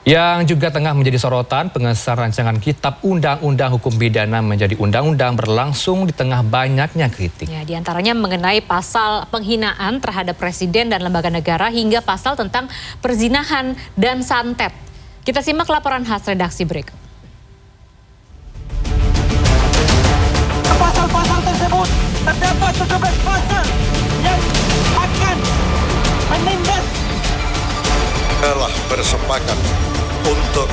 Yang juga tengah menjadi sorotan, pengesahan rancangan Kitab Undang-Undang Hukum Pidana menjadi undang-undang berlangsung di tengah banyaknya kritik. Ya, diantaranya mengenai pasal penghinaan terhadap presiden dan lembaga negara hingga pasal tentang perzinahan dan santet. Kita simak laporan khas redaksi berikut. Pasal-pasal tersebut terdapat 17 pasal yang akan menindas. Telah bersepakat untuk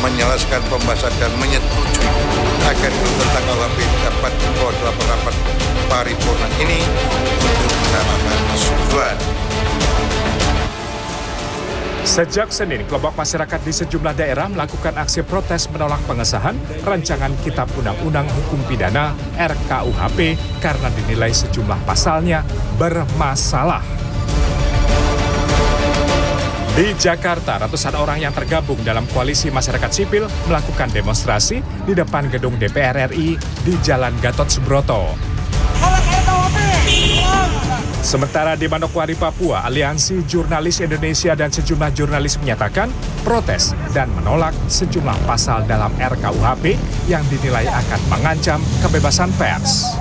menyelesaikan pembahasan dan menyetujui agar tentang KUHP dapat dibawa dalam rapat paripurna ini untuk mendapatkan persetujuan. Sejak Senin, kelompok masyarakat di sejumlah daerah melakukan aksi protes menolak pengesahan rancangan Kitab Undang-Undang Hukum Pidana (RKUHP) karena dinilai sejumlah pasalnya bermasalah. Di Jakarta, ratusan orang yang tergabung dalam koalisi masyarakat sipil melakukan demonstrasi di depan gedung DPR RI di Jalan Gatot Subroto. Sementara di Manokwari, Papua, Aliansi Jurnalis Indonesia dan sejumlah jurnalis menyatakan protes dan menolak sejumlah pasal dalam RKUHP yang dinilai akan mengancam kebebasan pers.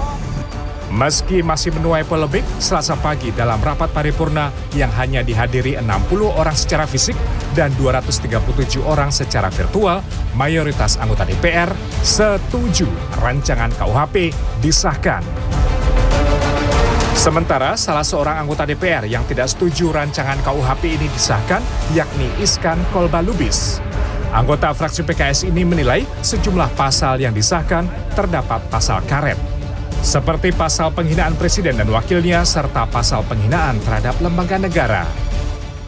Meski masih menuai polemik, Selasa pagi dalam rapat paripurna yang hanya dihadiri 60 orang secara fisik dan 237 orang secara virtual, mayoritas anggota DPR setuju rancangan KUHP disahkan. Sementara salah seorang anggota DPR yang tidak setuju rancangan KUHP ini disahkan, yakni Iskan Kolbalubis. Anggota fraksi PKS ini menilai sejumlah pasal yang disahkan terdapat pasal karet, seperti pasal penghinaan presiden dan wakilnya serta pasal penghinaan terhadap lembaga negara.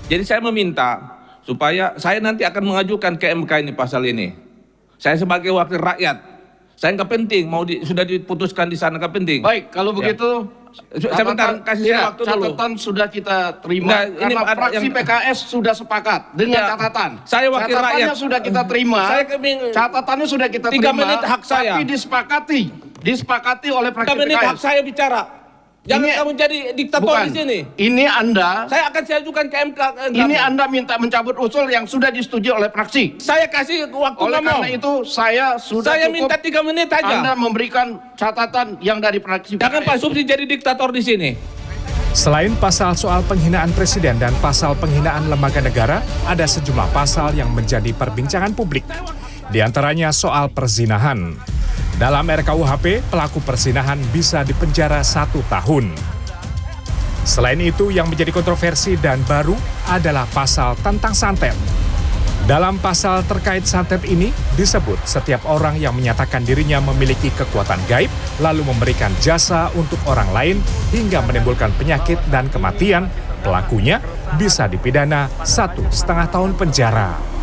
Jadi saya meminta supaya saya nanti akan mengajukan ke MK ini pasal ini. Saya sebagai wakil rakyat, saya nggak penting sudah diputuskan di sana, nggak penting. Baik, kalau begitu sebentar, kasih saya waktu dulu. Catatan sudah kita terima karena fraksi PKS sudah sepakat dengan catatan. Saya wakil rakyat. Catatannya sudah kita terima. Catatannya sudah kita 3 terima. menit hak saya. Tapi disepakati oleh fraksi 3 menit PKS. hak saya bicara. Jangan kamu jadi diktator di sini. Ini Anda. Saya akan ajukan ke MK. Ini Anda minta mencabut usul yang sudah disetujui oleh fraksi. Saya kasih waktu oleh ngomong. Karena itu saya sudah Saya cukup. minta 3 menit aja. Anda memberikan catatan yang dari fraksi. Jangan Pak Supsi jadi diktator di sini. Selain pasal soal penghinaan presiden dan pasal penghinaan lembaga negara, ada sejumlah pasal yang menjadi perbincangan publik. Di antaranya soal perzinahan. Dalam RKUHP, pelaku perzinahan bisa dipenjara 1 tahun. Selain itu, yang menjadi kontroversi dan baru adalah pasal tentang santet. Dalam pasal terkait santet ini, disebut setiap orang yang menyatakan dirinya memiliki kekuatan gaib, lalu memberikan jasa untuk orang lain hingga menimbulkan penyakit dan kematian, pelakunya bisa dipidana 1,5 tahun penjara.